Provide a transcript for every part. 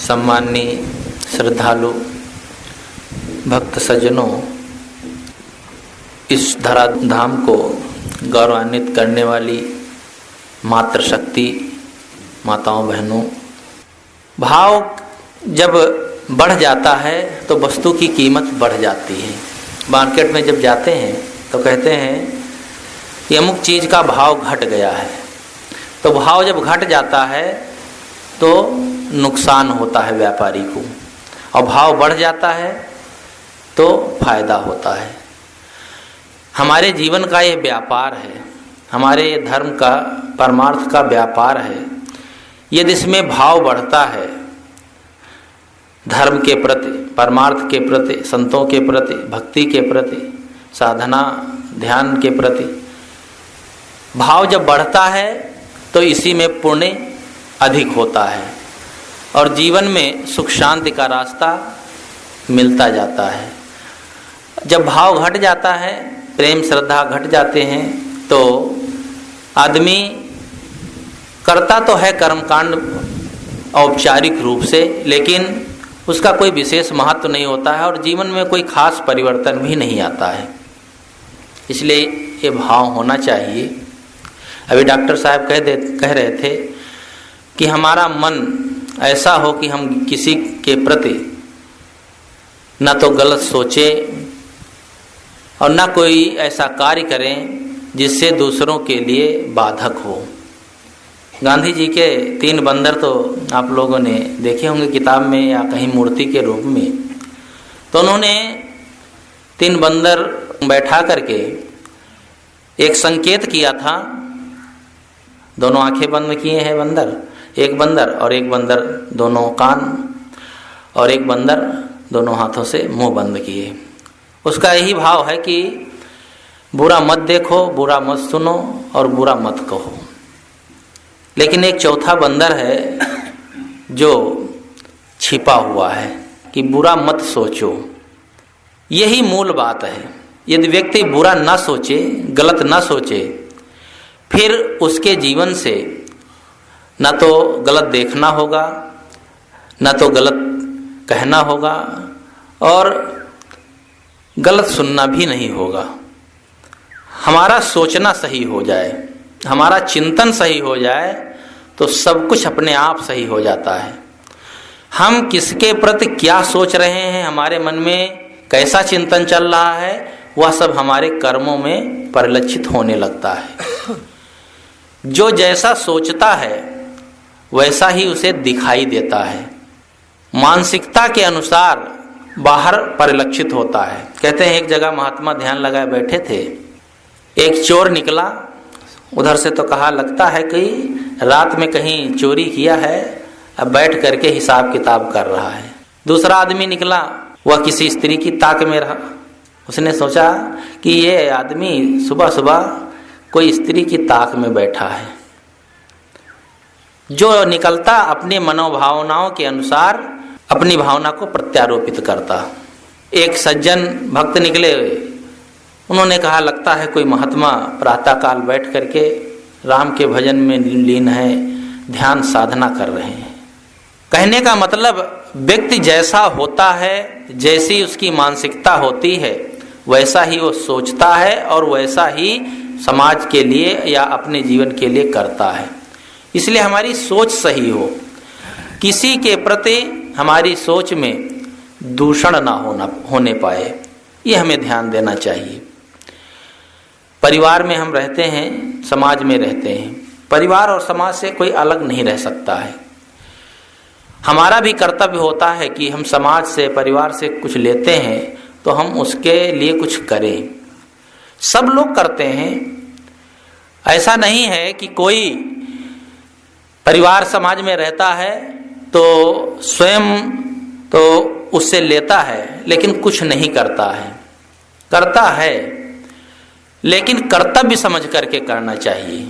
सम्माननीय श्रद्धालु भक्त सज्जनों, इस धराधाम को गौरवान्वित करने वाली मातृशक्ति माताओं बहनों, भाव जब बढ़ जाता है तो वस्तु की कीमत बढ़ जाती है। मार्केट में जब जाते हैं तो कहते हैं कि अमुक चीज़ का भाव घट गया है, तो भाव जब घट जाता है तो नुकसान होता है व्यापारी को, और भाव बढ़ जाता है तो फायदा होता है। हमारे जीवन का ये व्यापार है, हमारे धर्म का परमार्थ का व्यापार है। यदि इसमें भाव बढ़ता है, धर्म के प्रति, परमार्थ के प्रति, संतों के प्रति, भक्ति के प्रति, साधना ध्यान के प्रति भाव जब बढ़ता है तो इसी में पुण्य अधिक होता है और जीवन में सुख शांति का रास्ता मिलता जाता है। जब भाव घट जाता है, प्रेम श्रद्धा घट जाते हैं, तो आदमी करता तो है कर्मकांड औपचारिक रूप से, लेकिन उसका कोई विशेष महत्व नहीं होता है और जीवन में कोई खास परिवर्तन भी नहीं आता है। इसलिए ये भाव होना चाहिए। अभी डॉक्टर साहब कह रहे थे कि हमारा मन ऐसा हो कि हम किसी के प्रति न तो गलत सोचें और न कोई ऐसा कार्य करें जिससे दूसरों के लिए बाधक हो। गांधी जी के 3 बंदर तो आप लोगों ने देखे होंगे किताब में या कहीं मूर्ति के रूप में। तो उन्होंने 3 बंदर बैठा करके एक संकेत किया था। दोनों आंखें बंद किए हैं बंदर, एक बंदर, और एक बंदर दोनों कान, और एक बंदर दोनों हाथों से मुंह बंद किए। उसका यही भाव है कि बुरा मत देखो, बुरा मत सुनो और बुरा मत कहो। लेकिन एक चौथा बंदर है जो छिपा हुआ है कि बुरा मत सोचो। यही मूल बात है। यदि व्यक्ति बुरा ना सोचे, गलत ना सोचे, फिर उसके जीवन से न तो गलत देखना होगा, न तो गलत कहना होगा और गलत सुनना भी नहीं होगा। हमारा सोचना सही हो जाए, हमारा चिंतन सही हो जाए तो सब कुछ अपने आप सही हो जाता है। हम किसके प्रति क्या सोच रहे हैं, हमारे मन में कैसा चिंतन चल रहा है, वह सब हमारे कर्मों में परिलक्षित होने लगता है। जो जैसा सोचता है वैसा ही उसे दिखाई देता है, मानसिकता के अनुसार बाहर परिलक्षित होता है। कहते हैं एक जगह महात्मा ध्यान लगाए बैठे थे, एक चोर निकला। उधर से तो कहा लगता है कि रात में कहीं चोरी किया है, अब बैठ करके हिसाब किताब कर रहा है। दूसरा आदमी निकला, वह किसी स्त्री की ताक में रहा। उसने सोचा कि ये आदमी सुबह सुबह कोई स्त्री की ताक में बैठा है। जो निकलता अपने मनोभावनाओं के अनुसार अपनी भावना को प्रत्यारोपित करता। एक सज्जन भक्त निकले, उन्होंने कहा लगता है कोई महात्मा प्रातः काल बैठ करके राम के भजन में लीन है, ध्यान साधना कर रहे हैं। कहने का मतलब व्यक्ति जैसा होता है, जैसी उसकी मानसिकता होती है, वैसा ही वो सोचता है और वैसा ही समाज के लिए या अपने जीवन के लिए करता है। इसलिए हमारी सोच सही हो, किसी के प्रति हमारी सोच में दूषण ना होने पाए, ये हमें ध्यान देना चाहिए। परिवार में हम रहते हैं, समाज में रहते हैं, परिवार और समाज से कोई अलग नहीं रह सकता है। हमारा भी कर्तव्य होता है कि हम समाज से, परिवार से कुछ लेते हैं तो हम उसके लिए कुछ करें। सब लोग करते हैं, ऐसा नहीं है कि कोई परिवार समाज में रहता है तो स्वयं तो उससे लेता है लेकिन कुछ नहीं करता है। करता है लेकिन कर्तव्य समझ करके करना चाहिए।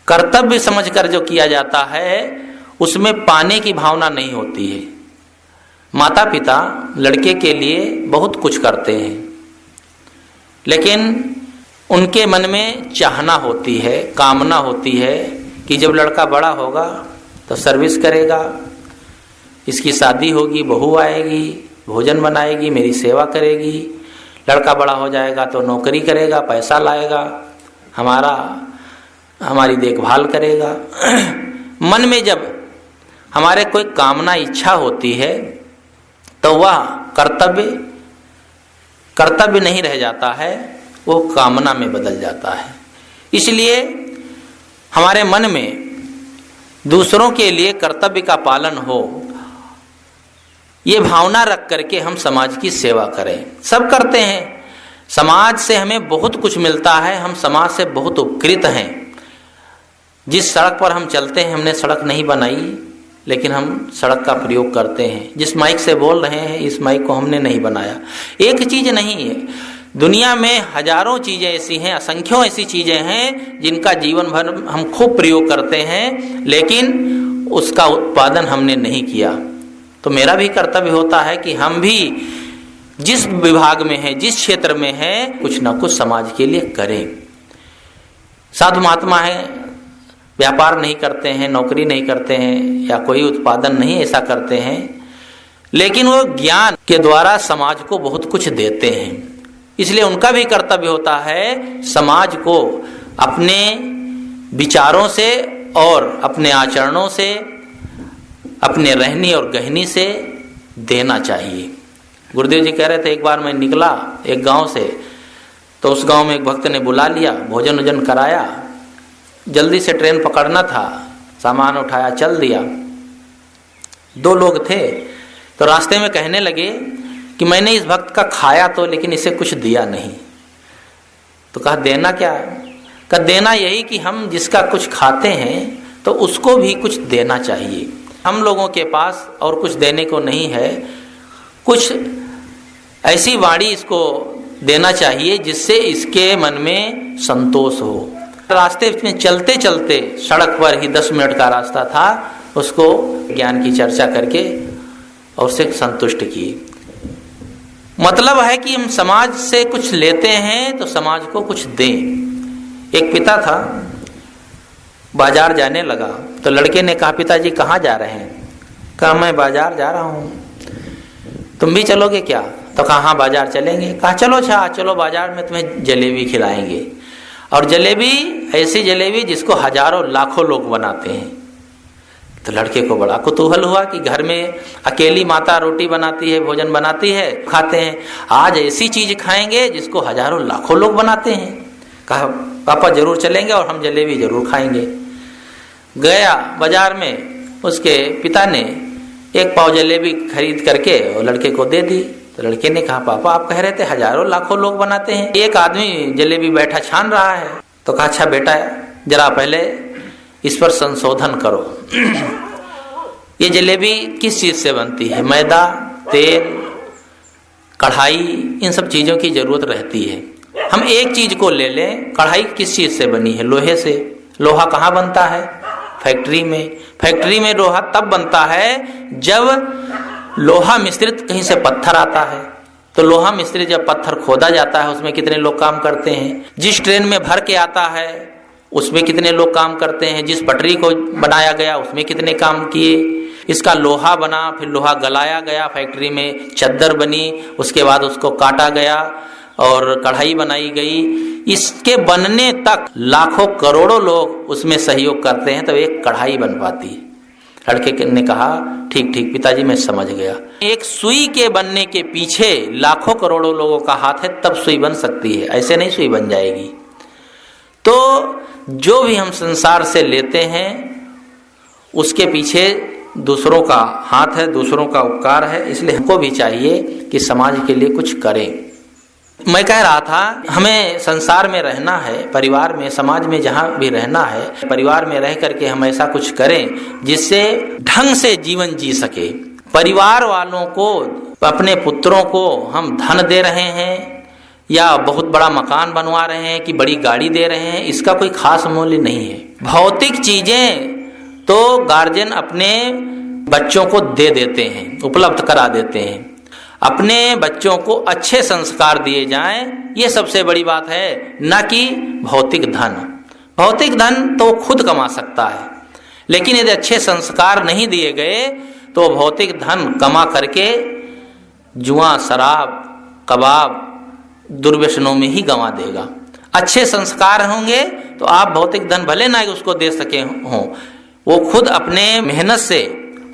कर्तव्य समझकर जो किया जाता है उसमें पाने की भावना नहीं होती है। माता पिता लड़के के लिए बहुत कुछ करते हैं, लेकिन उनके मन में चाहना होती है, कामना होती है कि जब लड़का बड़ा होगा तो सर्विस करेगा, इसकी शादी होगी, बहू आएगी, भोजन बनाएगी, मेरी सेवा करेगी, लड़का बड़ा हो जाएगा तो नौकरी करेगा, पैसा लाएगा, हमारी देखभाल करेगा। मन में जब हमारे कोई कामना इच्छा होती है तो वह कर्तव्य नहीं रह जाता है, वो कामना में बदल जाता है। इसलिए हमारे मन में दूसरों के लिए कर्तव्य का पालन हो, ये भावना रख करके हम समाज की सेवा करें। सब करते हैं, समाज से हमें बहुत कुछ मिलता है, हम समाज से बहुत उपकृत हैं। जिस सड़क पर हम चलते हैं, हमने सड़क नहीं बनाई, लेकिन हम सड़क का प्रयोग करते हैं। जिस माइक से बोल रहे हैं, इस माइक को हमने नहीं बनाया। एक चीज नहीं है, दुनिया में हजारों चीजें ऐसी हैं, असंख्यों ऐसी चीजें हैं जिनका जीवन भर हम खूब प्रयोग करते हैं, लेकिन उसका उत्पादन हमने नहीं किया। तो मेरा भी कर्तव्य होता है कि हम भी जिस विभाग में हैं, जिस क्षेत्र में हैं, कुछ ना कुछ समाज के लिए करें। साधु महात्मा है, व्यापार नहीं करते हैं, नौकरी नहीं करते हैं, या कोई उत्पादन नहीं ऐसा करते हैं, लेकिन वो ज्ञान के द्वारा समाज को बहुत कुछ देते हैं। इसलिए उनका भी कर्तव्य होता है समाज को अपने विचारों से और अपने आचरणों से, अपने रहनी और गहनी से देना चाहिए। गुरुदेव जी कह रहे थे, एक बार मैं निकला एक गांव से, तो उस गांव में एक भक्त ने बुला लिया, भोजन वोजन कराया, जल्दी से ट्रेन पकड़ना था, सामान उठाया, चल दिया। 2 लोग थे, तो रास्ते में कहने लगे कि मैंने इस भक्त का खाया तो, लेकिन इसे कुछ दिया नहीं। तो कहा देना क्या है? कहा देना यही कि हम जिसका कुछ खाते हैं तो उसको भी कुछ देना चाहिए। हम लोगों के पास और कुछ देने को नहीं है, कुछ ऐसी वाणी इसको देना चाहिए जिससे इसके मन में संतोष हो। रास्ते में चलते चलते सड़क पर ही 10 मिनट का रास्ता था, उसको ज्ञान की चर्चा करके और उसे संतुष्ट किए। मतलब है कि हम समाज से कुछ लेते हैं तो समाज को कुछ दें। एक पिता था, बाजार जाने लगा, तो लड़के ने कहा, पिताजी कहाँ जा रहे हैं? कहा मैं बाजार जा रहा हूँ, तुम भी चलोगे क्या? तो कहा हाँ बाजार चलेंगे। कहा चलो, अच्छा चलो, बाजार में तुम्हें जलेबी खिलाएंगे। और जलेबी, ऐसी जलेबी जिसको हजारों लाखों लोग बनाते हैं। तो लड़के को बड़ा कुतूहल हुआ कि घर में अकेली माता रोटी बनाती है, भोजन बनाती है, खाते हैं, आज ऐसी चीज खाएंगे जिसको हजारों लाखों लोग बनाते हैं। कहा पापा जरूर चलेंगे और हम जलेबी जरूर खाएंगे। गया बाजार में, उसके पिता ने 1 पाव जलेबी खरीद करके और लड़के को दे दी। तो लड़के ने कहा पापा आप कह रहे थे हजारों लाखों लोग बनाते हैं, एक आदमी जलेबी बैठा छान रहा है। तो कहा अच्छा बेटा, जरा पहले इस पर संशोधन करो। ये जलेबी किस चीज से बनती है? मैदा, तेल, कढ़ाई, इन सब चीजों की जरूरत रहती है। हम एक चीज को ले लें, कढ़ाई किस चीज से बनी है? लोहे से। लोहा कहाँ बनता है? फैक्ट्री में। फैक्ट्री में लोहा तब बनता है जब लोहा मिश्रित कहीं से पत्थर आता है। तो लोहा मिश्रित जब पत्थर खोदा जाता है, उसमें कितने लोग काम करते हैं। जिस ट्रेन में भर के आता है उसमें कितने लोग काम करते हैं। जिस पटरी को बनाया गया उसमें कितने काम किए। इसका लोहा बना, फिर लोहा गलाया गया, फैक्ट्री में चद्दर बनी, उसके बाद उसको काटा गया और कढ़ाई बनाई गई। इसके बनने तक लाखों करोड़ों लोग उसमें सहयोग करते हैं, तो एक कढ़ाई बन पाती है। लड़के ने कहा ठीक ठीक पिताजी मैं समझ गया। एक सुई के बनने के पीछे लाखों करोड़ों लोगों का हाथ है, तब सुई बन सकती है, ऐसे नहीं सुई बन जाएगी। तो जो भी हम संसार से लेते हैं उसके पीछे दूसरों का हाथ है, दूसरों का उपकार है। इसलिए हमको भी चाहिए कि समाज के लिए कुछ करें। मैं कह रहा था हमें संसार में रहना है, परिवार में, समाज में जहाँ भी रहना है, परिवार में रह करके हम ऐसा कुछ करें जिससे ढंग से जीवन जी सके। परिवार वालों को, अपने पुत्रों को हम धन दे रहे हैं या बहुत बड़ा मकान बनवा रहे हैं कि बड़ी गाड़ी दे रहे हैं, इसका कोई खास मूल्य नहीं है। भौतिक चीजें तो गार्जियन अपने बच्चों को दे देते हैं, उपलब्ध करा देते हैं। अपने बच्चों को अच्छे संस्कार दिए जाएं, ये सबसे बड़ी बात है, न कि भौतिक धन। भौतिक धन तो खुद कमा सकता है, लेकिन यदि अच्छे संस्कार नहीं दिए गए तो भौतिक धन कमा करके जुआ, शराब, कबाब, दुर्व्यसनों में ही गंवा देगा। अच्छे संस्कार होंगे तो आप भौतिक धन भले ना उसको दे सके हों, वो खुद अपने मेहनत से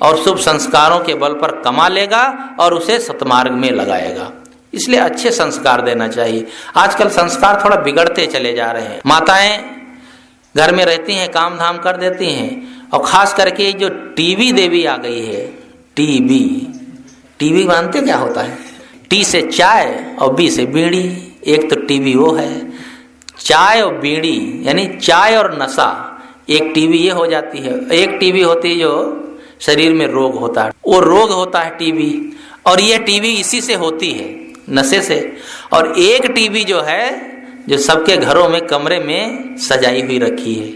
और शुभ संस्कारों के बल पर कमा लेगा और उसे सतमार्ग में लगाएगा। इसलिए अच्छे संस्कार देना चाहिए। आजकल संस्कार थोड़ा बिगड़ते चले जा रहे हैं। माताएं घर में रहती हैं, काम धाम कर देती हैं, और खास करके जो टीवी देवी आ गई है, टीवी मानते क्या होता है? टी से चाय और बी से बीड़ी। एक तो टीवी वो है, चाय और बीड़ी यानी चाय और नशा, एक टीवी ये हो जाती है। एक टीवी होती है जो शरीर में रोग होता है, वो रोग होता है टीवी, और ये टीवी इसी से होती है, नशे से। और एक टीवी जो है जो सबके घरों में कमरे में सजाई हुई रखी है,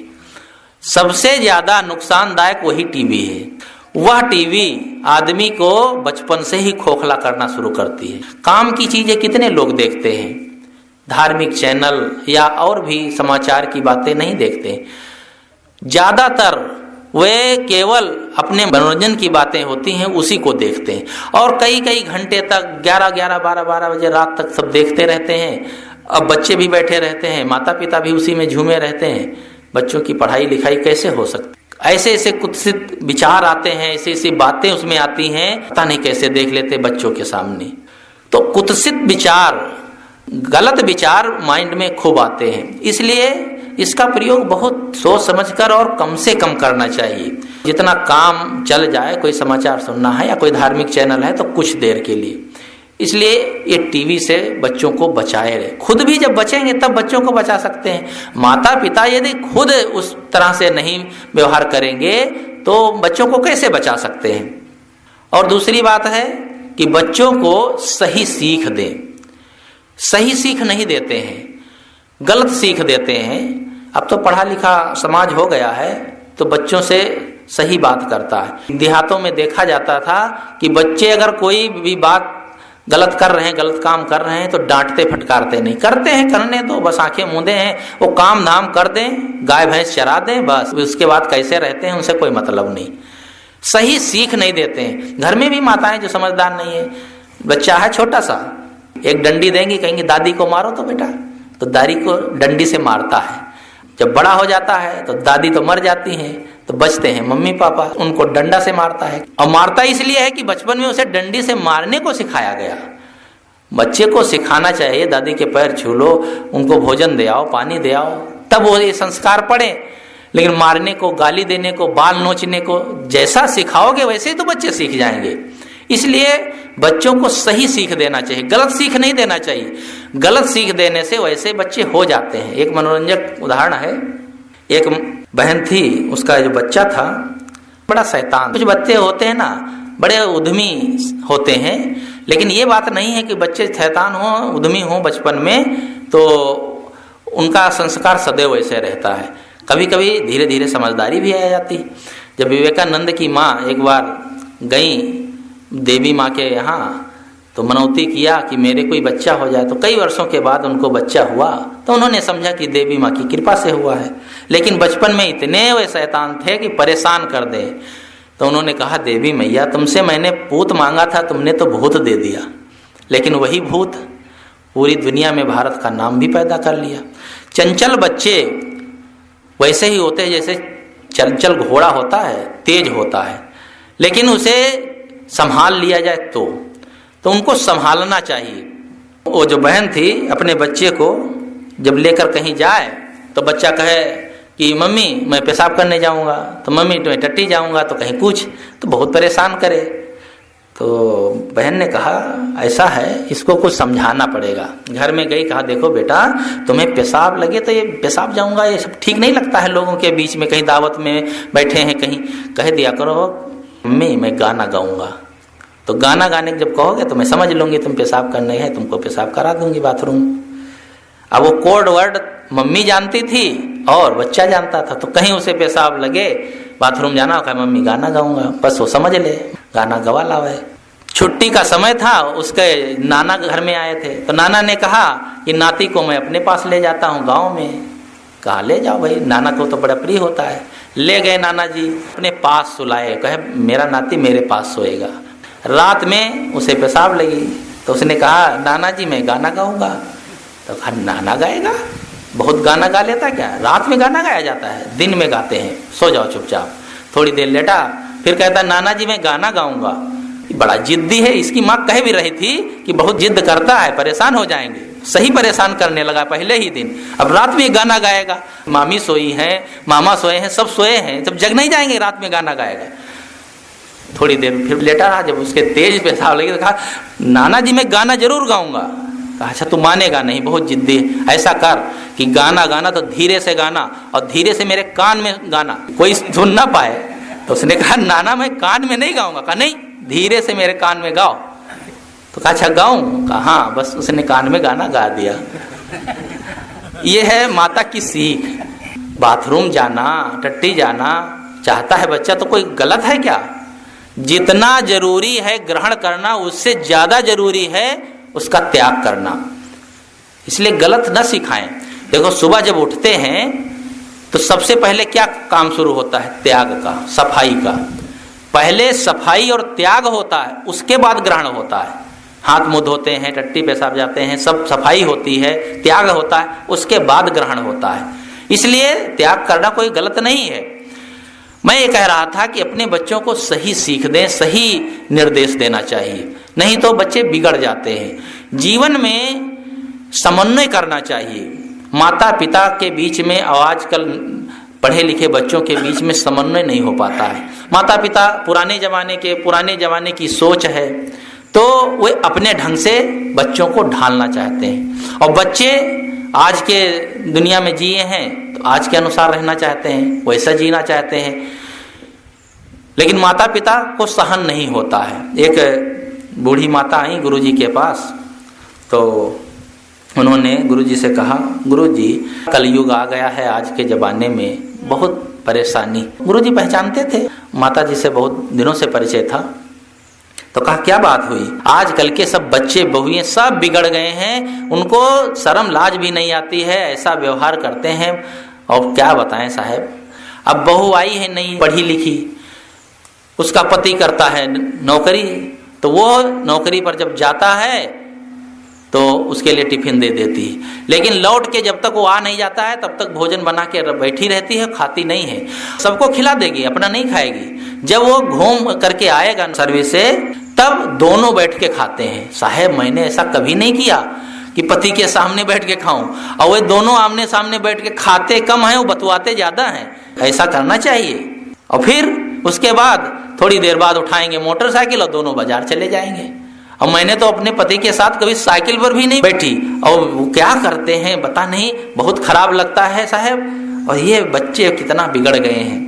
सबसे ज्यादा नुकसानदायक वही टीवी है। वह टीवी आदमी को बचपन से ही खोखला करना शुरू करती है। काम की चीजें कितने लोग देखते हैं, धार्मिक चैनल या और भी समाचार की बातें नहीं देखते। ज्यादातर वे केवल अपने मनोरंजन की बातें होती हैं, उसी को देखते हैं, और कई घंटे तक 11, 12 बजे रात तक सब देखते रहते हैं। अब बच्चे भी बैठे रहते हैं, माता पिता भी उसी में झूमे रहते हैं। बच्चों की पढ़ाई लिखाई कैसे हो सकती? ऐसे कुत्सित विचार आते हैं, ऐसी बातें उसमें आती हैं, पता नहीं कैसे देख लेते बच्चों के सामने। तो कुत्सित विचार, गलत विचार माइंड में खूब आते हैं। इसलिए इसका प्रयोग बहुत सोच समझकर और कम से कम करना चाहिए। जितना काम चल जाए, कोई समाचार सुनना है या कोई धार्मिक चैनल है तो कुछ देर के लिए। इसलिए ये टीवी से बच्चों को बचाए रहे। खुद भी जब बचेंगे तब बच्चों को बचा सकते हैं। माता पिता यदि खुद उस तरह से नहीं व्यवहार करेंगे तो बच्चों को कैसे बचा सकते हैं? और दूसरी बात है कि बच्चों को सही सीख दें। सही सीख नहीं देते हैं, गलत सीख देते हैं। अब तो पढ़ा लिखा समाज हो गया है तो बच्चों से सही बात करता है। देहातों में देखा जाता था कि बच्चे अगर कोई भी बात गलत कर रहे हैं, गलत काम कर रहे हैं तो डांटते फटकारते नहीं, करते हैं करने दो, बस आंखें मूंदे हैं, वो काम धाम कर दें, गाय भैंस चरा दें, बस उसके बाद कैसे रहते हैं उनसे कोई मतलब नहीं। सही सीख नहीं देते हैं। घर में भी माताएं जो समझदार नहीं है, बच्चा है छोटा सा, एक डंडी देंगी, कहेंगे दादी को मारो तो बेटा, तो दादी को डंडी से मारता है। जब बड़ा हो जाता है तो दादी तो मर जाती हैं, तो बचते हैं मम्मी पापा, उनको डंडा से मारता है। और मारता इसलिए है कि बचपन में उसे डंडी से मारने को सिखाया गया। बच्चे को सिखाना चाहिए दादी के पैर छू लो, उनको भोजन दे आओ, पानी दे आओ, तब वो ये संस्कार पड़े। लेकिन मारने को, गाली देने को, बाल नोचने को जैसा सिखाओगे वैसे ही तो बच्चे सीख जाएंगे। इसलिए बच्चों को सही सीख देना चाहिए, गलत सीख नहीं देना चाहिए। गलत सीख देने से वैसे बच्चे हो जाते हैं। एक मनोरंजक उदाहरण है, एक बहन थी, उसका जो बच्चा था बड़ा शैतान। कुछ बच्चे होते हैं ना बड़े उद्यमी होते हैं, लेकिन ये बात नहीं है कि बच्चे शैतान हो, उद्यमी हो बचपन में तो उनका संस्कार सदैव वैसे रहता है। कभी कभी धीरे धीरे समझदारी भी आ जाती। जब विवेकानंद की माँ एक बार गई देवी माँ के यहाँ तो मनौती किया कि मेरे कोई बच्चा हो जाए, तो कई वर्षों के बाद उनको बच्चा हुआ। तो उन्होंने समझा कि देवी माँ की कृपा से हुआ है, लेकिन बचपन में इतने वे शैतान थे कि परेशान कर दे। तो उन्होंने कहा देवी मैया तुमसे मैंने पूत मांगा था, तुमने तो भूत दे दिया। लेकिन वही भूत पूरी दुनिया में भारत का नाम भी पैदा कर लिया। चंचल बच्चे वैसे ही होते हैं जैसे चंचल घोड़ा होता है, तेज होता है, लेकिन उसे संभाल लिया जाए तो उनको संभालना चाहिए। वो जो बहन थी अपने बच्चे को जब लेकर कहीं जाए तो बच्चा कहे कि मम्मी मैं पेशाब करने जाऊंगा, तो मम्मी मैं टट्टी जाऊंगा, तो कहीं कुछ, तो बहुत परेशान करे। तो बहन ने कहा ऐसा है, इसको कुछ समझाना पड़ेगा। घर में गई, कहा देखो बेटा तुम्हें पेशाब लगे तो ये पेशाब जाऊंगा, ये सब ठीक नहीं लगता है लोगों के बीच में, कहीं दावत में बैठे हैं कहीं, कह दिया करो मम्मी मैं गाना गाऊंगा। तो गाना गाने जब कहोगे तो मैं समझ लूंगी तुम पेशाब करने है, तुमको पेशाब करा दूंगी बाथरूम। अब वो कोड वर्ड मम्मी जानती थी और बच्चा जानता था, तो कहीं उसे पेशाब लगे बाथरूम जाना हो, कहा मम्मी गाना गाऊंगा, बस वो समझ ले, गाना गवा लावे। छुट्टी का समय था, उसके नाना घर में आए थे, तो नाना ने कहा कि नाती को मैं अपने पास ले जाता हूँ गाँव में, कहा ले जाओ भाई, नाना को तो बड़ा प्रिय होता है। ले गए नाना जी, अपने पास सुलाए, कहे मेरा नाती मेरे पास सोएगा। रात में उसे पेशाब लगी तो उसने कहा नाना जी मैं गाना गाऊंगा। तो कहा नाना गाएगा, बहुत गाना गा लेता क्या, रात में गाना गाया जाता है, दिन में गाते हैं, सो जाओ चुपचाप। थोड़ी देर लेटा, फिर कहता नाना जी मैं गाना गाऊंगा। बड़ा जिद्दी है, इसकी माँ कह भी रही थी कि बहुत जिद करता है, परेशान हो जाएंगे। सही परेशान करने लगा पहले ही दिन, अब रात में गाना गाएगा। मामी सोई है, मामा सोए हैं, सब सोए हैं, जब जग नहीं जाएंगे रात में गाना गाएगा। थोड़ी देर फिर लेटा रहा, जब उसके तेज पेशाब लगी तो कहा नाना जी मैं गाना जरूर गाऊंगा। कहा अच्छा तू मानेगा नहीं, बहुत जिद्दी है, ऐसा कर कि गाना गाना तो धीरे से गाना और धीरे से मेरे कान में गाना, कोई सुन ना पाए। तो उसने कहा नाना मैं कान में नहीं गाऊंगा। कहा नहीं, धीरे से मेरे कान में गाओ। तो कहा अच्छा गाऊं? कहा हाँ। बस उसने कान में गाना गा दिया। ये है माता की सीख। बाथरूम जाना, टट्टी जाना चाहता है बच्चा तो कोई गलत है क्या? जितना जरूरी है ग्रहण करना, उससे ज्यादा जरूरी है उसका त्याग करना। इसलिए गलत न सिखाएं। देखो सुबह जब उठते हैं तो सबसे पहले क्या काम शुरू होता है? त्याग का, सफाई का। पहले सफाई और त्याग होता है, उसके बाद ग्रहण होता है। हाथ मुंह धोते हैं, टट्टी पेशाब जाते हैं, सब सफाई होती है, त्याग होता है, उसके बाद ग्रहण होता है। इसलिए त्याग करना कोई गलत नहीं है। मैं ये कह रहा था कि अपने बच्चों को सही सीख दें, सही निर्देश देना चाहिए, नहीं तो बच्चे बिगड़ जाते हैं। जीवन में समन्वय करना चाहिए। माता पिता के बीच में और आजकल पढ़े लिखे बच्चों के बीच में समन्वय नहीं हो पाता है। माता पिता पुराने जमाने की सोच है, तो वे अपने ढंग से बच्चों को ढालना चाहते हैं, और बच्चे आज के दुनिया में जिए हैं तो आज के अनुसार रहना चाहते हैं, वैसा जीना चाहते हैं। लेकिन माता पिता को सहन नहीं होता है। एक बूढ़ी माता आई गुरुजी के पास, तो उन्होंने गुरुजी से कहा गुरुजी कलयुग आ गया है, आज के ज़माने में बहुत परेशानी। गुरुजी पहचानते थे, माता जी से बहुत दिनों से परिचय था। तो कहा क्या बात हुई? आजकल के सब बच्चे बहुएं सब बिगड़ गए हैं, उनको शर्म लाज भी नहीं आती है, ऐसा व्यवहार करते हैं। और क्या बताएं साहब, अब बहू आई है नहीं पढ़ी लिखी, उसका पति करता है नौकरी, तो वो नौकरी पर जब जाता है तो उसके लिए टिफिन दे देती है, लेकिन लौट के जब तक वो आ नहीं जाता है तब तक भोजन बना के बैठी रहती है, खाती नहीं है। सबको खिला देगी, अपना नहीं खाएगी। जब वो घूम करके आएगा सर्विस से, तब दोनों बैठ के खाते हैं। साहब मैंने ऐसा कभी नहीं किया कि पति के सामने बैठ के खाऊं, और वे दोनों आमने सामने बैठ के खाते कम है, वो बतवाते ज्यादा हैं। ऐसा करना चाहिए। और फिर उसके बाद थोड़ी देर बाद उठाएंगे मोटरसाइकिल और दोनों बाजार चले जाएंगे। और मैंने तो अपने पति के साथ कभी साइकिल पर भी नहीं बैठी, और वो क्या करते हैं पता नहीं, बहुत खराब लगता है साहब। और ये बच्चे कितना बिगड़ गए हैं।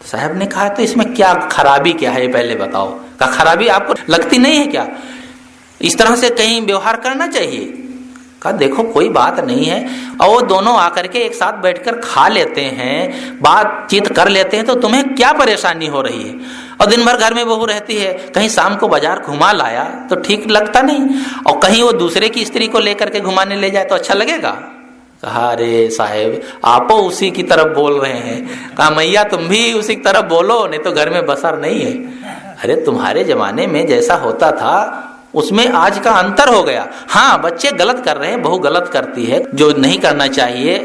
साहब ने कहा तो इसमें क्या खराबी क्या है, पहले बताओ। का खराबी आपको लगती नहीं है क्या? इस तरह से कहीं व्यवहार करना चाहिए। कहा देखो कोई बात नहीं है, और वो दोनों आकर के एक साथ बैठकर खा लेते हैं, बातचीत कर लेते हैं, तो तुम्हें क्या परेशानी हो रही है? और दिन भर घर में बहू रहती है, कहीं शाम को बाजार घुमा लाया तो ठीक लगता नहीं, और कहीं वो दूसरे की स्त्री को लेकर के घुमाने ले जाए तो अच्छा लगेगा? कहा अरे साहेब आप उसी की तरफ बोल रहे हैं। कहा मैया तुम भी उसी की तरफ बोलो, नहीं तो घर में बसर नहीं है। अरे तुम्हारे जमाने में जैसा होता था उसमें आज का अंतर हो गया। हाँ बच्चे गलत कर रहे हैं, बहू गलत करती है, जो नहीं करना चाहिए,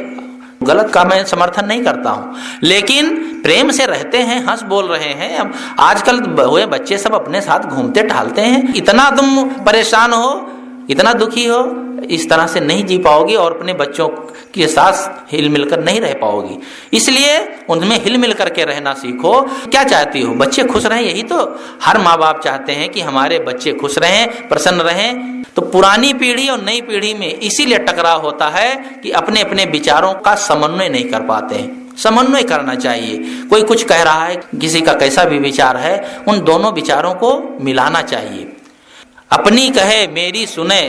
गलत का मैं समर्थन नहीं करता हूँ, लेकिन प्रेम से रहते हैं, हंस बोल रहे हैं। अब आजकल हुए बच्चे सब अपने साथ घूमते टहलते हैं। इतना तुम परेशान हो, इतना दुखी हो, इस तरह से नहीं जी पाओगी और अपने बच्चों के साथ हिल मिलकर नहीं रह पाओगी। इसलिए उनमें हिल मिल करके रहना सीखो। क्या चाहती हो? बच्चे खुश रहें, यही तो हर माँ बाप चाहते हैं कि हमारे बच्चे खुश रहें, प्रसन्न रहें। तो पुरानी पीढ़ी और नई पीढ़ी में इसीलिए टकराव होता है कि अपने अपने विचारों का समन्वय नहीं कर पाते हैं। समन्वय करना चाहिए। कोई कुछ कह रहा है, किसी का कैसा भी विचार है, उन दोनों विचारों को मिलाना चाहिए। अपनी कहे मेरी सुने,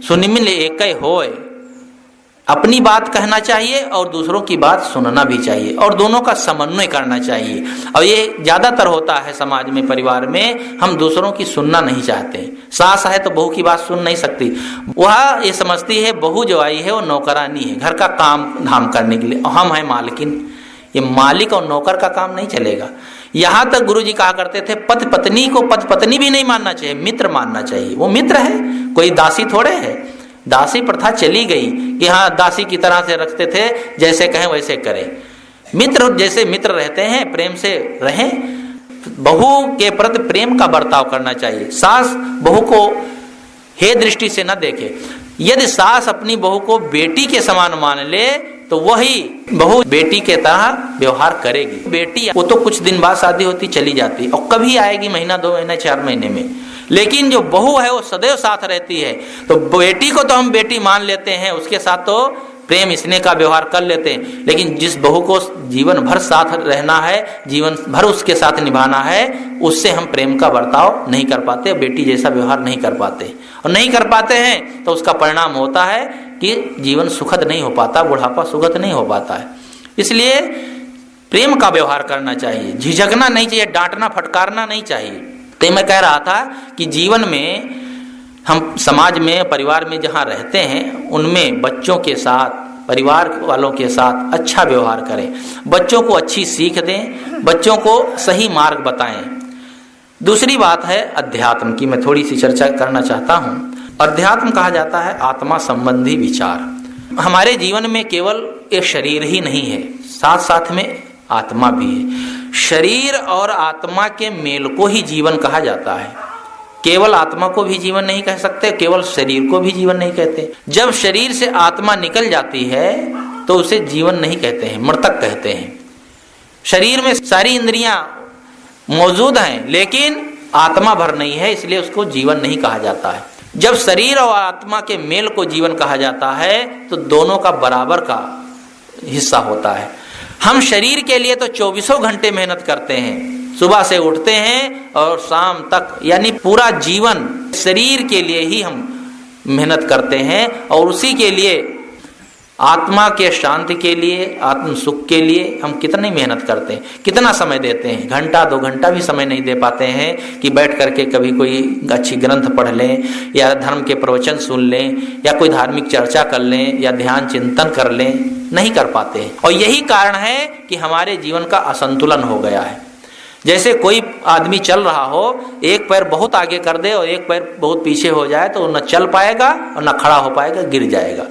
सुनिमिल एक होए। अपनी बात कहना चाहिए और दूसरों की बात सुनना भी चाहिए, और दोनों का समन्वय करना चाहिए। और ये ज़्यादातर होता है समाज में, परिवार में, हम दूसरों की सुनना नहीं चाहते। सास है तो बहू की बात सुन नहीं सकती, वह ये समझती है बहू जो आई है वो नौकरानी है घर का काम धाम करने के लिए, हम हैं मालकिन। ये मालिक और नौकर का काम नहीं चलेगा। यहाँ तक गुरुजी कहा करते थे पति पत्नी को पति पत्नी भी नहीं मानना चाहिए, मित्र मानना चाहिए। वो मित्र है, कोई दासी थोड़े है। दासी प्रथा चली गई कि हाँ दासी की तरह से रखते थे, जैसे कहें वैसे करें। मित्र जैसे मित्र रहते हैं प्रेम से रहें। बहू के प्रति प्रेम का बर्ताव करना चाहिए। सास बहू को हे दृष्टि से न देखे। यदि सास अपनी बहू को बेटी के समान मान ले तो वही बहू बेटी के तरह व्यवहार करेगी। बेटी वो तो कुछ दिन बाद शादी होती चली जाती, और कभी आएगी महीना 2 महीने 4 महीने में, लेकिन जो बहू है वो सदैव साथ रहती है। तो बेटी को तो हम बेटी मान लेते हैं, उसके साथ तो प्रेम स्नेह का व्यवहार कर लेते हैं, लेकिन जिस बहू को जीवन भर साथ रहना है, जीवन भर उसके साथ निभाना है, उससे हम प्रेम का बर्ताव नहीं कर पाते, बेटी जैसा व्यवहार नहीं कर पाते। और नहीं कर पाते हैं तो उसका परिणाम होता है कि जीवन सुखद नहीं हो पाता, बुढ़ापा सुखद नहीं हो पाता है। इसलिए प्रेम का व्यवहार करना चाहिए, झिझकना नहीं चाहिए, डांटना फटकारना नहीं चाहिए। तो मैं कह रहा था कि जीवन में हम समाज में परिवार में जहाँ रहते हैं उनमें बच्चों के साथ, परिवार वालों के साथ अच्छा व्यवहार करें, बच्चों को अच्छी सीख दें, बच्चों को सही मार्ग बताएं। दूसरी बात है अध्यात्म की, मैं थोड़ी सी चर्चा करना चाहता हूँ। अध्यात्म कहा जाता है आत्मा संबंधी विचार। हमारे जीवन में केवल एक शरीर ही नहीं है, साथ साथ में आत्मा भी है। शरीर और आत्मा के मेल को ही जीवन कहा जाता है। केवल आत्मा को भी जीवन नहीं कह सकते, केवल शरीर को भी जीवन नहीं कहते। जब शरीर से आत्मा निकल जाती है तो उसे जीवन नहीं कहते हैं, मृतक कहते हैं। शरीर में सारी इंद्रियां मौजूद हैं लेकिन आत्मा भर नहीं है, इसलिए उसको जीवन नहीं कहा जाता है। जब शरीर और आत्मा के मेल को जीवन कहा जाता है तो दोनों का बराबर का हिस्सा होता है। हम शरीर के लिए तो 24 घंटे मेहनत करते हैं, सुबह से उठते हैं और शाम तक, यानी पूरा जीवन शरीर के लिए ही हम मेहनत करते हैं, और उसी के लिए आत्मा के शांति के लिए, आत्म सुख के लिए हम कितनी मेहनत करते हैं, कितना समय देते हैं। घंटा 2 घंटा भी समय नहीं दे पाते हैं कि बैठ करके कभी कोई अच्छी ग्रंथ पढ़ लें, या धर्म के प्रवचन सुन लें, या कोई धार्मिक चर्चा कर लें, या ध्यान चिंतन कर लें, नहीं कर पाते हैं। और यही कारण है कि हमारे जीवन का असंतुलन हो गया है। जैसे कोई आदमी चल रहा हो, एक पैर बहुत आगे कर दे और एक पैर बहुत पीछे हो जाए तो न चल पाएगा और न खड़ा हो पाएगा, गिर जाएगा।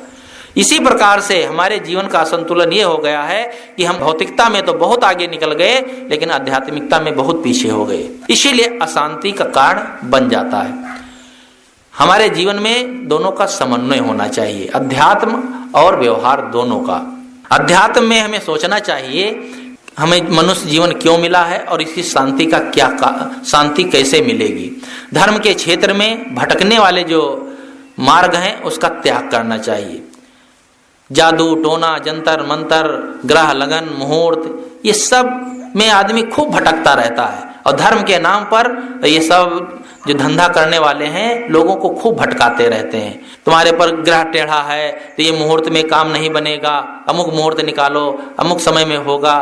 इसी प्रकार से हमारे जीवन का संतुलन ये हो गया है कि हम भौतिकता में तो बहुत आगे निकल गए लेकिन आध्यात्मिकता में बहुत पीछे हो गए। इसीलिए अशांति का कारण बन जाता है। हमारे जीवन में दोनों का समन्वय होना चाहिए, अध्यात्म और व्यवहार दोनों का। अध्यात्म में हमें सोचना चाहिए हमें मनुष्य जीवन क्यों मिला है और इसकी शांति का शांति कैसे मिलेगी। धर्म के क्षेत्र में भटकने वाले जो मार्ग हैं उसका त्याग करना चाहिए। जादू टोना जंतर मंतर ग्रह लगन मुहूर्त ये सब में आदमी खूब भटकता रहता है, और धर्म के नाम पर ये सब जो धंधा करने वाले हैं लोगों को खूब भटकाते रहते हैं। तुम्हारे पर ग्रह टेढ़ा है तो ये मुहूर्त में काम नहीं बनेगा, अमुक मुहूर्त निकालो, अमुक समय में होगा।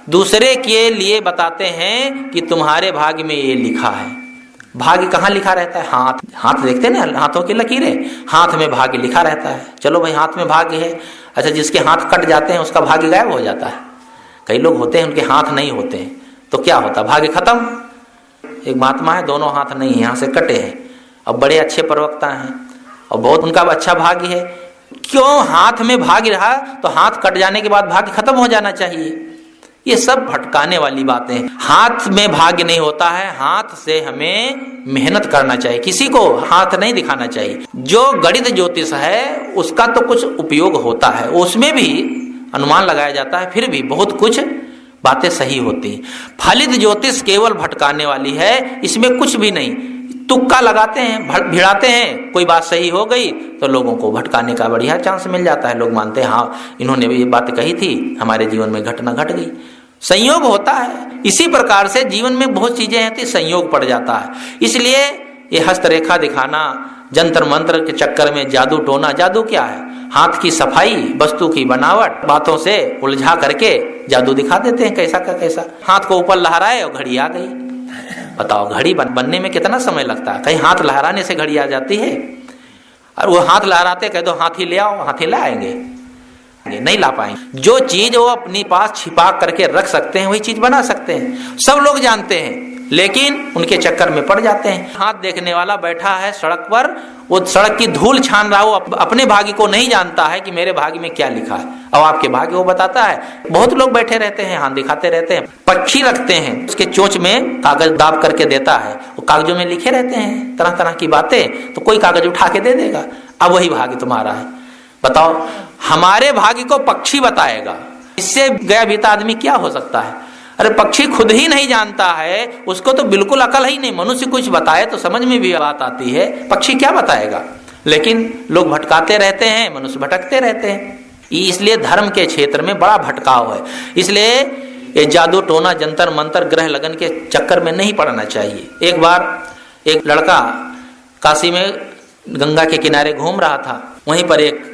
दूसरे के लिए बताते हैं कि तुम्हारे भाग्य में ये लिखा है। भाग्य कहाँ लिखा रहता है? हाथ देखते ना, हाथों की लकीरें, हाथ में भाग्य लिखा रहता है। चलो भाई हाथ में भाग्य है। अच्छा, जिसके हाथ कट जाते हैं उसका भाग्य गायब हो जाता है। कई लोग होते हैं उनके हाथ नहीं होते हैं तो क्या होता, भाग्य खत्म। एक महात्मा है, दोनों हाथ नहीं है, यहाँ से कटे हैं, अब बड़े अच्छे प्रवक्ता हैं और बहुत उनका अच्छा भाग्य है। क्यों? हाथ में भाग्य रहा तो हाथ कट जाने के बाद भाग्य खत्म हो जाना चाहिए। ये सब भटकाने वाली बातें हैं। हाथ में भाग्य नहीं होता है, हाथ से हमें मेहनत करना चाहिए, किसी को हाथ नहीं दिखाना चाहिए। जो गणित ज्योतिष है उसका तो कुछ उपयोग होता है, उसमें भी अनुमान लगाया जाता है, फिर भी बहुत कुछ बातें सही होती हैं। फलित ज्योतिष केवल भटकाने वाली है, इसमें कुछ भी नहीं। तुक्का लगाते हैं, भिड़ाते हैं, कोई बात सही हो गई तो लोगों को भटकाने का बढ़िया चांस मिल जाता है। लोग मानते हैं हाँ इन्होंने ये बात कही थी, हमारे जीवन में घटना घट गई। संयोग होता है। इसी प्रकार से जीवन में बहुत चीजें हैं तो संयोग पड़ जाता है। इसलिए ये हस्तरेखा दिखाना, जंतर मंत्र के चक्कर में जादू टोना, जादू क्या है? हाथ की सफाई, वस्तु की बनावट, बातों से उलझा करके जादू दिखा देते हैं कैसा का कैसा। हाथ को ऊपर लहराए और घड़ी आ गई। बताओ घड़ी बनने में कितना समय लगता है? कहीं हाथ लहराने से घड़ी आ जाती है? और वो हाथ लहराते कह दो हाथी ले आओ, हाथी ले आएंगे? नहीं ला पाएंगे। जो चीज वो अपने पास छिपा करके रख सकते हैं वही चीज बना सकते हैं। सब लोग जानते हैं लेकिन उनके चक्कर में पड़ जाते हैं। हाथ देखने वाला बैठा है सड़क पर, वो सड़क की धूल छान रहा, वो अपने भाग्य को नहीं जानता है कि मेरे भाग्य में क्या लिखा है, और आपके भाग्य वो बताता है। बहुत लोग बैठे रहते हैं, हाथ दिखाते रहते हैं। पक्षी रखते हैं, उसके चोंच में कागज दाब करके देता है, वो कागजों में लिखे रहते हैं तरह तरह की बातें, तो कोई कागज उठा के दे देगा, अब वही भाग्य तुम्हारा है। बताओ हमारे भाग्य को पक्षी बताएगा, इससे गया बीता आदमी क्या हो सकता है? अरे पक्षी खुद ही नहीं जानता है, उसको तो बिल्कुल अकल ही नहीं। मनुष्य कुछ बताए तो समझ में भी बात आती है, पक्षी क्या बताएगा? लेकिन लोग भटकाते रहते हैं, मनुष्य भटकते रहते हैं। इसलिए धर्म के क्षेत्र में बड़ा भटकाव है। इसलिए ये जादू टोना जंतर मंतर ग्रह लगन के चक्कर में नहीं पड़ना चाहिए। एक बार एक लड़का काशी में गंगा के किनारे घूम रहा था, वहीं पर एक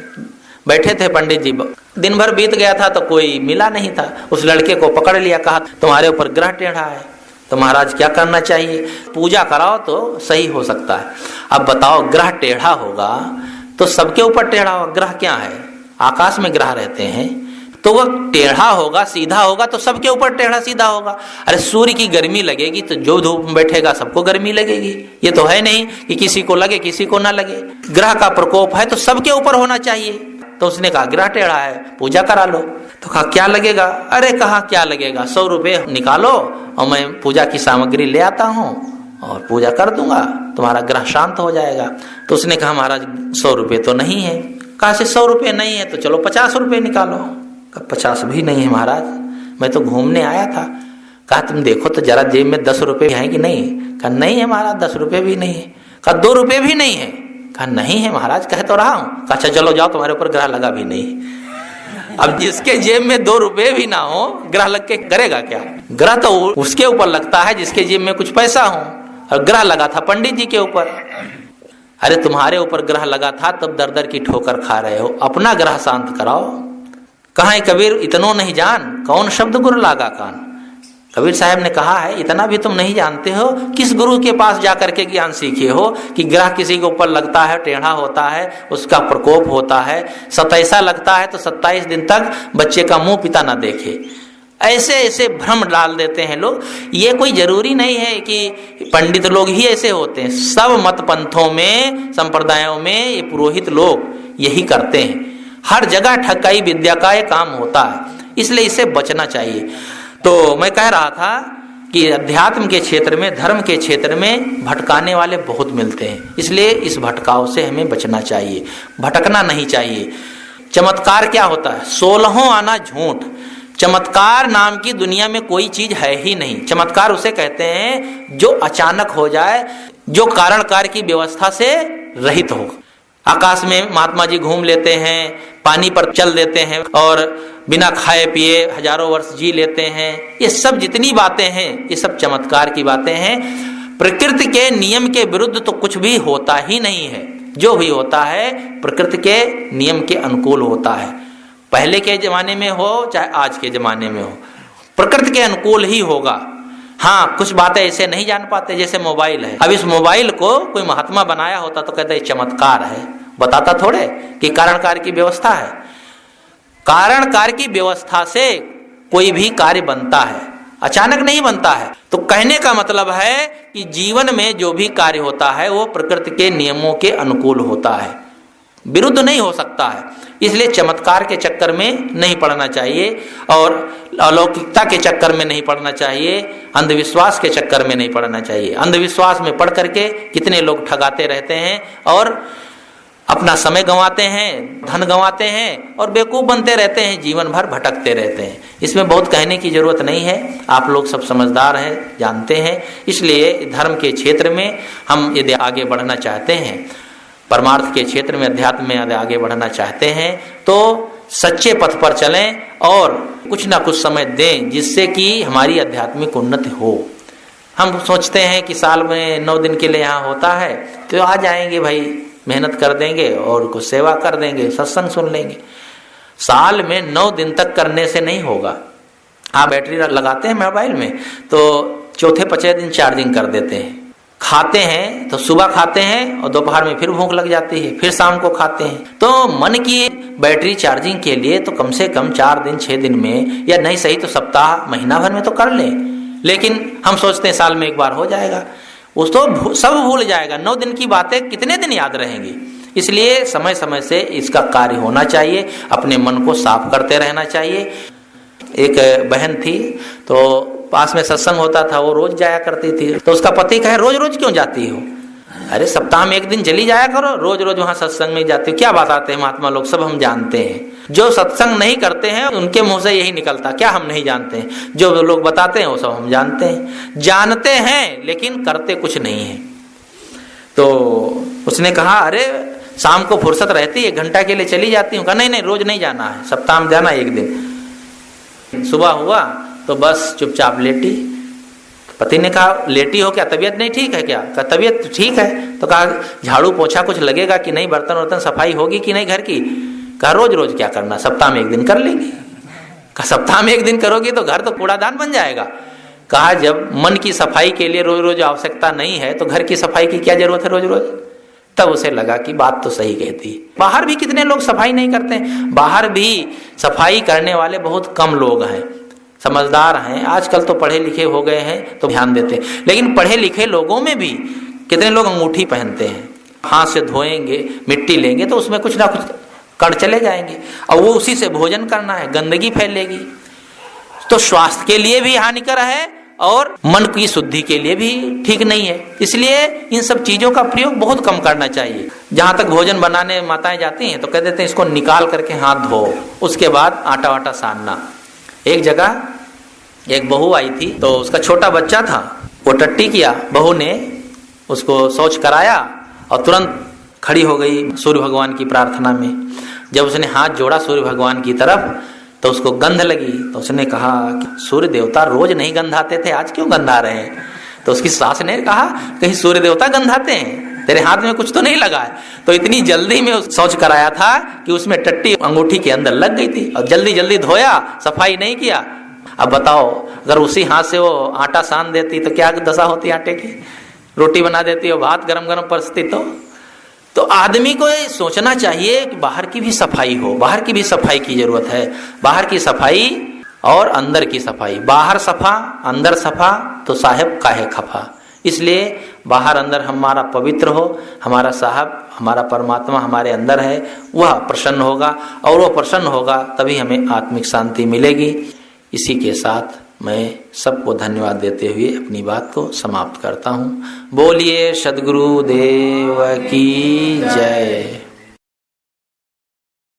बैठे थे पंडित जी। दिन भर बीत गया था तो कोई मिला नहीं था। उस लड़के को पकड़ लिया, कहा तुम्हारे ऊपर ग्रह टेढ़ा है, तो महाराज क्या करना चाहिए? पूजा कराओ तो सही हो सकता है। अब बताओ ग्रह टेढ़ा होगा तो सबके ऊपर टेढ़ा होगा। ग्रह क्या है? आकाश में ग्रह रहते हैं, तो वह टेढ़ा होगा सीधा होगा तो सबके ऊपर टेढ़ा सीधा होगा। अरे सूर्य की गर्मी लगेगी तो जो धूप में बैठेगा सबको गर्मी लगेगी। ये तो है नहीं कि किसी को लगे किसी को ना लगे। ग्रह का प्रकोप है तो सबके ऊपर होना चाहिए। तो उसने कहा ग्रह टेढ़ा है, पूजा करा लो। तो कहा क्या लगेगा? अरे कहा क्या लगेगा, 100 रुपये निकालो और मैं पूजा की सामग्री ले आता हूँ और पूजा कर दूंगा, तुम्हारा ग्रह शांत हो जाएगा। तो उसने कहा महाराज 100 रुपये तो नहीं है। कहा से 100 रुपये नहीं है तो चलो 50 रुपये निकालो। कहा 50 भी नहीं है महाराज, मैं तो घूमने आया था। कहा तुम देखो तो जरा जेब में 10 रुपये है कि नहीं? कहा नहीं है महाराज, 10 रुपये भी नहीं है। कहा 2 रुपये भी नहीं है? कहा नहीं है महाराज, कह तो रहा हूं। कहा अच्छा चलो जाओ, तुम्हारे ऊपर ग्रह लगा भी नहीं। अब जिसके जेब में 2 रुपये भी ना हो, ग्रह लग के करेगा क्या? ग्रह तो उसके ऊपर लगता है जिसके जेब में कुछ पैसा हो, और ग्रह लगा था पंडित जी के ऊपर। अरे तुम्हारे ऊपर ग्रह लगा था तब दर दर की ठोकर खा रहे हो, अपना ग्रह शांत कराओ। कहाँ कबीर इतनो नहीं जान, कौन शब्द गुरु लागा कान। कबीर साहब ने कहा है इतना भी तुम नहीं जानते हो, किस गुरु के पास जाकर के ज्ञान सीखे हो कि ग्रह किसी के ऊपर लगता है, टेढ़ा होता है, उसका प्रकोप होता है, 27 लगता है तो 27 दिन तक बच्चे का मुंह पिता ना देखे। ऐसे ऐसे भ्रम डाल देते हैं लोग। ये कोई जरूरी नहीं है कि पंडित लोग ही ऐसे होते हैं। सब मत पंथों में, संप्रदायों में ये पुरोहित लोग यही करते हैं। हर जगह ठकाई विद्या का ये काम होता है, इसलिए इससे बचना चाहिए। तो मैं कह रहा था कि अध्यात्म के क्षेत्र में, धर्म के क्षेत्र में भटकाने वाले बहुत मिलते हैं, इसलिए इस भटकाव से हमें बचना चाहिए, भटकना नहीं चाहिए। चमत्कार क्या होता है? 16 आना झूठ। चमत्कार नाम की दुनिया में कोई चीज है ही नहीं। चमत्कार उसे कहते हैं जो अचानक हो जाए, जो कारण कार्य की व्यवस्था से रहित हो। आकाश में महात्मा जी घूम लेते हैं, पानी पर चल देते हैं और बिना खाए पिए हजारों वर्ष जी लेते हैं। ये सब जितनी बातें हैं ये सब चमत्कार की बातें हैं। प्रकृति के नियम के विरुद्ध तो कुछ भी होता ही नहीं है। जो भी होता है प्रकृति के नियम के अनुकूल होता है। पहले के जमाने में हो चाहे आज के जमाने में हो, प्रकृति के अनुकूल ही होगा। हाँ, कुछ बातें ऐसे नहीं जान पाते, जैसे मोबाइल है। अब इस मोबाइल को कोई महात्मा बनाया होता तो कहते चमत्कार है, बताता थोड़े कि कारण कार्य की व्यवस्था है। कारण कार्य की व्यवस्था से कोई भी कार्य बनता है, अचानक नहीं बनता है। तो कहने का मतलब है कि जीवन में जो भी कार्य होता है वो प्रकृति के नियमों के अनुकूल होता है, विरुद्ध नहीं हो सकता है। इसलिए चमत्कार के चक्कर में नहीं पड़ना चाहिए और अलौकिकता के चक्कर में नहीं पड़ना चाहिए, अंधविश्वास के चक्कर में नहीं पड़ना चाहिए। अंधविश्वास में पढ़ करके कितने लोग ठगाते रहते हैं और अपना समय गंवाते हैं, धन गंवाते हैं और बेवकूफ बनते रहते हैं, जीवन भर भटकते रहते हैं। इसमें बहुत कहने की जरूरत नहीं है, आप लोग सब समझदार हैं, जानते हैं। इसलिए धर्म के क्षेत्र में हम यदि आगे बढ़ना चाहते हैं, परमार्थ के क्षेत्र में, अध्यात्म में आगे बढ़ना चाहते हैं, तो सच्चे पथ पर चलें और कुछ ना कुछ समय दें जिससे कि हमारी आध्यात्मिक उन्नति हो। हम सोचते हैं कि साल में 9 दिन के लिए यहाँ होता है तो आ जाएंगे भाई, मेहनत कर देंगे और कुछ सेवा कर देंगे, सत्संग सुन लेंगे। साल में 9 दिन तक करने से नहीं होगा। आप बैटरी लगाते हैं मोबाइल में तो चौथे 5 दिन चार्जिंग कर देते हैं। खाते हैं तो सुबह खाते हैं और दोपहर में फिर भूख लग जाती है, फिर शाम को खाते हैं। तो मन की बैटरी चार्जिंग के लिए तो कम से कम 4 दिन 6 दिन में, या नहीं सही तो सप्ताह महीना भर में तो कर लें। लेकिन हम सोचते हैं साल में एक बार हो जाएगा, उस तो सब भूल जाएगा। 9 दिन की बातें कितने दिन याद रहेंगी। इसलिए समय समय से इसका कार्य होना चाहिए, अपने मन को साफ करते रहना चाहिए। एक बहन थी तो पास में सत्संग होता था, वो रोज जाया करती थी। तो उसका पति कहे रोज रोज क्यों जाती हो? अरे सप्ताह में 1 दिन चली जाया करो, रोज रोज वहां सत्संग में जाती हो। क्या बताते हैं महात्मा लोग, सब हम जानते हैं। जो सत्संग नहीं करते हैं उनके मुंह से यही निकलता, क्या हम नहीं जानते हैं? जो लोग बताते हैं वो सब हम जानते हैं। जानते हैं लेकिन करते कुछ नहीं है। तो उसने कहा अरे शाम को फुर्सत रहती है, 1 घंटा के लिए चली जाती हूँ। कहा नहीं नहीं, रोज नहीं जाना है, सप्ताह में जाना 1 दिन। सुबह हुआ तो बस चुपचाप लेटी। पति ने कहा लेटी हो क्या, तबीयत नहीं ठीक है क्या? कहा तबीयत ठीक है। तो कहा झाड़ू पोछा कुछ लगेगा कि नहीं, बर्तन वर्तन सफाई होगी कि नहीं घर की? कहा रोज रोज क्या करना, सप्ताह में 1 दिन कर लेंगे। कहा सप्ताह में 1 दिन करोगी तो घर तो कूड़ादान बन जाएगा। कहा जब मन की सफाई के लिए रोज रोज आवश्यकता नहीं है तो घर की सफाई की क्या जरूरत है रोज रोज? तब उसे लगा कि बात तो सही कहती है। बाहर भी कितने लोग सफाई नहीं करते हैं, बाहर भी सफाई करने वाले बहुत कम लोग हैं, समझदार हैं। आजकल तो पढ़े लिखे हो गए हैं तो ध्यान देते हैं, लेकिन पढ़े लिखे लोगों में भी कितने लोग अंगूठी पहनते हैं। हाथ से धोएंगे, मिट्टी लेंगे तो उसमें कुछ ना कुछ कण चले जाएंगे और वो उसी से भोजन करना है, गंदगी फैलेगी। तो स्वास्थ्य के लिए भी हानिकर है और मन की शुद्धि के लिए भी ठीक नहीं है। इसलिए इन सब चीजों का प्रयोग बहुत कम करना चाहिए। जहां तक भोजन बनाने माताएं जाती हैं तो कह देते हैं इसको निकाल करके हाथ धो, उसके बाद आटा वाटा सानना। एक जगह एक बहू आई थी तो उसका छोटा बच्चा था, वो टट्टी किया, बहू ने उसको शौच कराया और तुरंत खड़ी हो गई सूर्य भगवान की प्रार्थना में। जब उसने हाथ जोड़ा सूर्य भगवान की तरफ तो उसको गंध लगी। तो उसने कहा कि सूर्य देवता रोज नहीं गंधाते थे, आज क्यों गंधा रहे हैं? तो उसकी सास ने कहा कहीं सूर्य देवता गंधाते हैं, तेरे हाथ में कुछ तो नहीं लगा है? तो इतनी जल्दी में शौच कराया था कि उसमें टट्टी अंगूठी के अंदर लग गई थी और जल्दी जल्दी धोया, सफाई नहीं किया। अब बताओ अगर उसी हाथ से वो आटा सान देती तो क्या दशा होती आटे की? रोटी बना देती हो, भात गरम गरम परसती। तो आदमी को ये सोचना चाहिए कि बाहर की भी सफाई हो, बाहर की भी सफाई की जरूरत है। बाहर की सफाई और अंदर की सफाई, बाहर सफा अंदर सफा तो साहेब काहे खफा। इसलिए बाहर अंदर हमारा पवित्र हो, हमारा साहब हमारा परमात्मा हमारे अंदर है, वह प्रसन्न होगा और वह प्रसन्न होगा तभी हमें आत्मिक शांति मिलेगी। इसी के साथ मैं सबको धन्यवाद देते हुए अपनी बात को समाप्त करता हूँ। बोलिए सद्गुरु देव की जय।